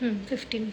15.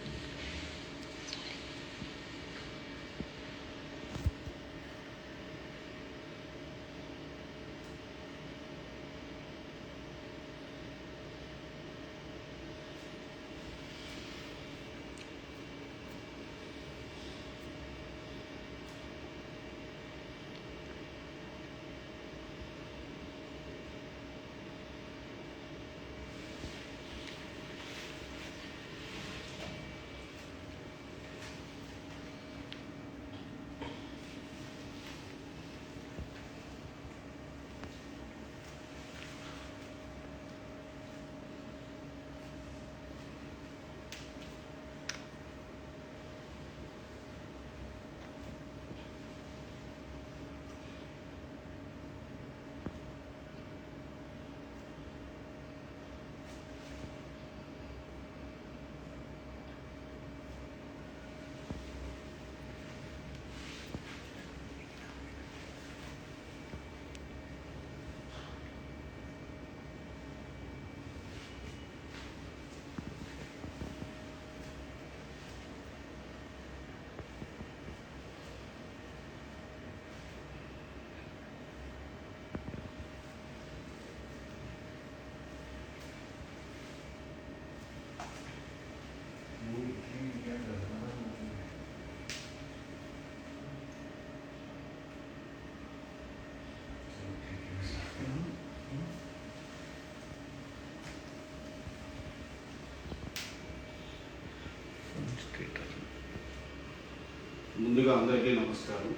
ముందుగా అందరికీ నమస్కారం.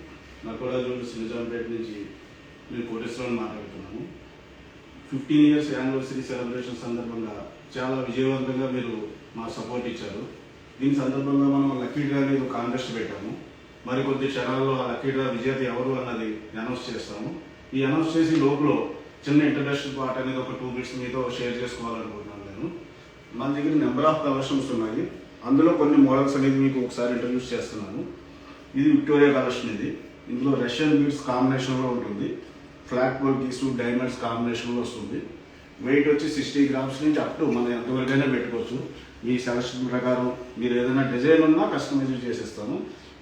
నకోడా జ్యువెలర్స్ నిజాంపేట నుంచి నేను కోటేశ్వరరావు మాట్లాడుతున్నాను. 15 years యానివర్సరీ సెలబ్రేషన్ సందర్భంగా చాలా విజయవంతంగా మీరు మా సపోర్ట్ ఇచ్చారు. దీని సందర్భంగా మనం లక్కీ డ్రా అనేది ఒక కాంటెస్ట్ పెట్టాము. మరికొద్ది క్షణాల్లో ఆ లక్కీ డ్రా విజేత ఎవరు అన్నది అనౌన్స్ చేస్తాము. ఈ అనౌన్స్ చేసి లోపల చిన్న ఇంట్రడక్షన్ పార్ట్ అనేది ఒక 2 minutes మీతో షేర్ చేసుకోవాలనుకుంటున్నాను. నేను మన దగ్గర నెంబర్ ఆఫ్ కలెక్షన్స్ ఉన్నాయి. అందులో కొన్ని మోడల్స్ అనేది మీకు ఒకసారి ఇంట్రడ్యూస్ చేస్తున్నాను. ఇది విక్టోరియా కలెక్షన్. ఇందులో రష్యన్ బీడ్స్ కాంబినేషన్లో ఉంటుంది. ఫ్లాట్ గోల్డ్ గీసు డైమండ్స్ కాంబినేషన్లో వస్తుంది. వెయిట్ వచ్చి 60 grams నుంచి అప్ టు మనం ఎంతవరకైనా పెట్టుకోవచ్చు. మీ సెలక్షన్ ప్రకారం మీరు ఏదైనా డిజైన్ ఉన్నా కస్టమైజ్ చేసేస్తాము.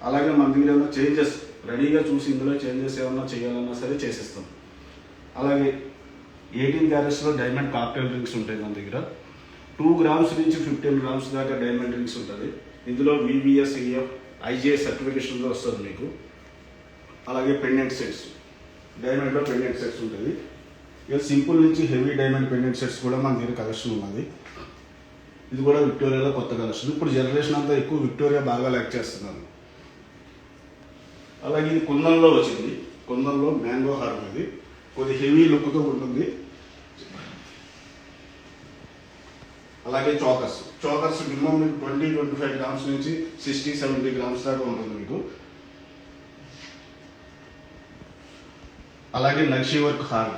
అలాగే మన దగ్గర ఏమైనా చేంజెస్ రెడీగా చూసి ఇందులో చేంజెస్ ఏమన్నా చేయాలన్నా సరే చేసేస్తాం. అలాగే 18 carats డైమండ్ కాక్టైల్ రింగ్స్ ఉంటాయి మన దగ్గర. 2 grams నుంచి 15 grams దాకా డైమండ్ రింగ్స్ ఉంటుంది. ఇందులో VVS EF IGI సర్టిఫికేషన్లో వస్తుంది మీకు. అలాగే పెండెంట్ సెట్స్, డైమండ్లో పెండెంట్ సెట్స్ ఉంటుంది. ఇక సింపుల్ నుంచి హెవీ డైమండ్ పెండెంట్ సెట్స్ కూడా మన దగ్గర కలెక్షన్ ఉన్నది. ఇది కూడా విక్టోరియాలో కొత్త కలెక్షన్. ఇప్పుడు జనరేషన్ అంతా ఎక్కువ విక్టోరియా బాగా లైక్ చేస్తున్నారు. అలాగే ఇది కుందన్లో వచ్చింది. కుందన్లో మ్యాంగో హారం. ఇది కొద్ది హెవీ లుక్తో ఉంటుంది. అలాగే చోకర్స్ మినిమం మీకు 20-25 grams నుంచి 60-70 grams దాకా ఉంటుంది మీకు. అలాగే నక్షి వర్క్ హారం.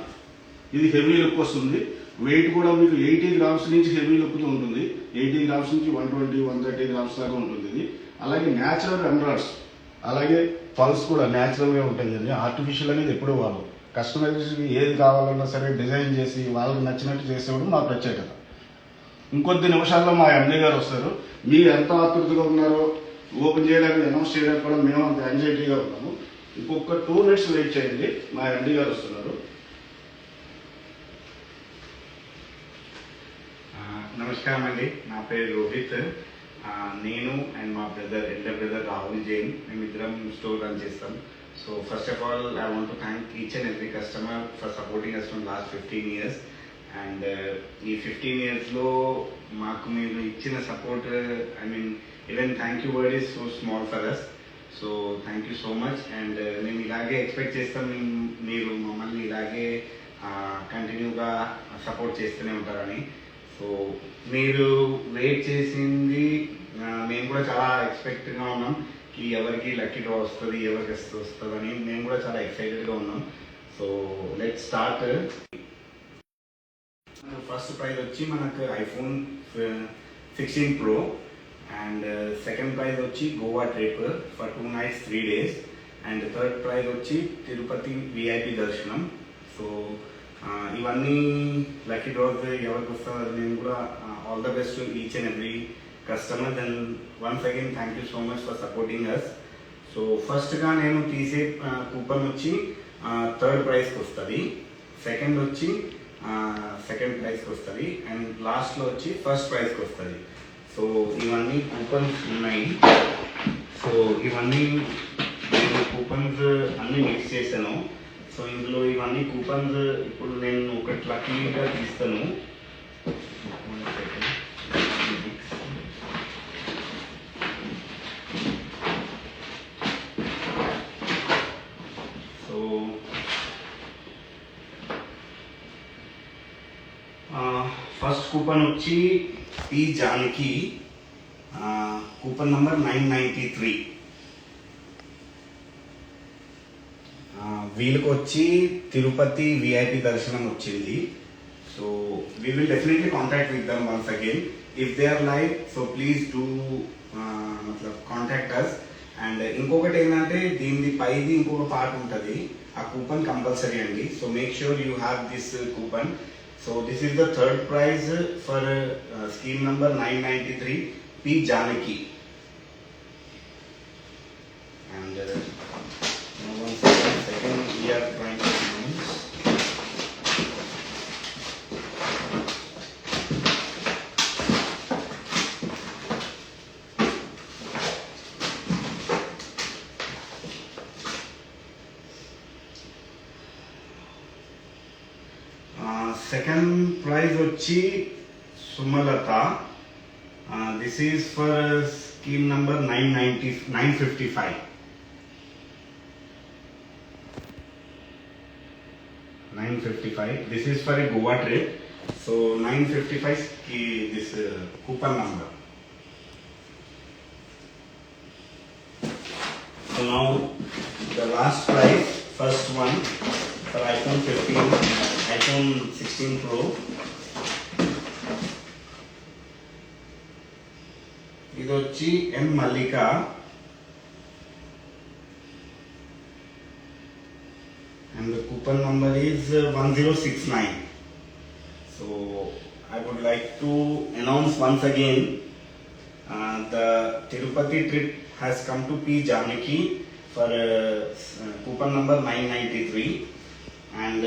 ఇది హెవీ లుక్ వస్తుంది. వెయిట్ కూడా మీకు 80 grams నుంచి హెవీ లుక్తో ఉంటుంది. 80 grams నుంచి 120-130 grams దాకా ఉంటుంది ఇది. అలాగే న్యాచురల్ ఎమరాల్డ్స్, అలాగే పల్స్ కూడా న్యాచురల్గా ఉంటాయి. ఆర్టిఫిషియల్ అనేది ఎప్పుడూ వాళ్ళు కస్టమైజేషన్ ఏది కావాలన్నా సరే డిజైన్ చేసి వాళ్ళకి నచ్చినట్టు చేసేవాడు మా ప్రత్యేకత. ఇంకొద్ది నిమిషాల్లో మా ఎండీ గారు వస్తారు. మీరు ఎంత ఆతృతగా ఉన్నారో ఓపెన్ చేయడానికి అనౌన్స్ చేయడానికి కూడా మేము అంత యాంగ్జైటీగా ఉన్నాము. ఇంకొక 2 minutes వెయిట్ చేయండి, మా ఎండీ గారు వస్తున్నారు. నమస్కారం అండి, నా పేరు రోహిత్. నేను అండ్ మా ఎల్డర్ బ్రదర్ రాహుల్ జైన్ మేమిద్దరం స్టోర్ రన్ చేస్తాం. So first of all I want to thank each and every customer for supporting us from last 15 years. And ఈ 15 yearsలో మాకు మీరు ఇచ్చిన support, I mean even thank you word is so small for us. So thank you so much. And మేము ఇలాగే expect చేస్తాం మీరు మమ్మల్ని ఇలాగే కంటిన్యూగా సపోర్ట్ చేస్తూనే ఉంటారని. సో మీరు వెయిట్ చేసింది మేము కూడా చాలా ఎక్స్పెక్ట్గా ఉన్నాం కి ఎవరికి లక్కీ డ్రా వస్తుంది, ఎవరికి వస్తుంది అని మేము కూడా చాలా ఎక్సైటెడ్గా ఉన్నాం. So let's start. First prize వచ్చి మనకు iPhone 16 Pro and second prize వచ్చి Goa trip for 2 nights 3 days and third prize వచ్చి తిరుపతి VIP దర్శనం. సో ఇవన్నీ లక్కీ డ్రాస్ ఎవరికి వస్తుందో నేను కూడా all the best each and every customers, and once again thank you so much for supporting us. So first గా నేను తీసే కూపన్ వచ్చి థర్డ్ ప్రైస్కి వస్తుంది, సెకండ్ వచ్చి సెకండ్ ప్రైస్కి వస్తుంది, అండ్ లాస్ట్లో వచ్చి ఫస్ట్ ప్రైస్కి వస్తుంది. సో ఇవన్నీ కూపన్స్ ఉన్నాయి. సో ఇవన్నీ నేను కూపన్స్ అన్నీ మిక్స్ చేశాను. సో ఇందులో ఇవన్నీ కూపన్స్ ఇప్పుడు నేను ఒకటి లక్కీగా తీస్తాను. సో ఫస్ట్ కూపన్ వచ్చి పి జానకి, కూపన్ నంబర్ 993. వీళ్ళకి వచ్చి తిరుపతి విఐపి దర్శనం వచ్చింది. So we will definitely contact with them once again if they are live. So please do contact us. And ఇంకొకటి ఏంటంటే దీనిది పైది ఇంకొక పార్ట్ ఉంటుంది, ఆ కూపన్ కంపల్సరీ అండి. So make sure you have this coupon. So this is the third prize for scheme number 993 P Janaki. And now one second we are trying to announce. Second prize వచ్చి Sumalatha. This is for scheme number 955. 955. This is for a Goa trip. So 955 this coupon number. So now the last prize, first one for iPhone 16 Pro. ఇది వచ్చి ఎం మల్లిక. And the coupon number is 1069. So I would like to announce once again the Tirupati trip has come to P Janaki for coupon number 993, and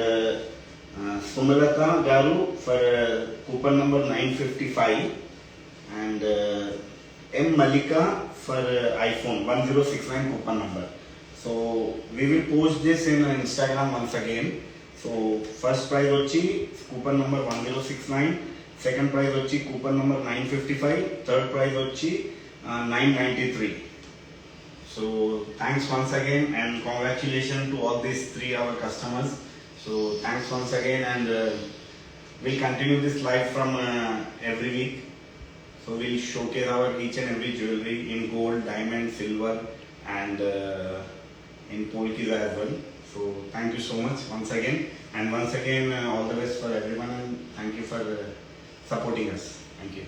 Sumalata Garu for coupon number 955, and M Malika for iPhone 1069 coupon number. So we will post this in Instagram once again. So first prize వచ్చి coupon number 1069, second prize వచ్చి coupon number 955, third prize వచ్చి 993. So thanks once again and congratulations to all these 3 our customers. So thanks once again, and we'll continue this live from every week. So we'll showcase our each and every jewelry in gold, diamond, silver, and in polkis as well. So thank you so much once again, and once again all the best for everyone, and thank you for supporting us. Thank you.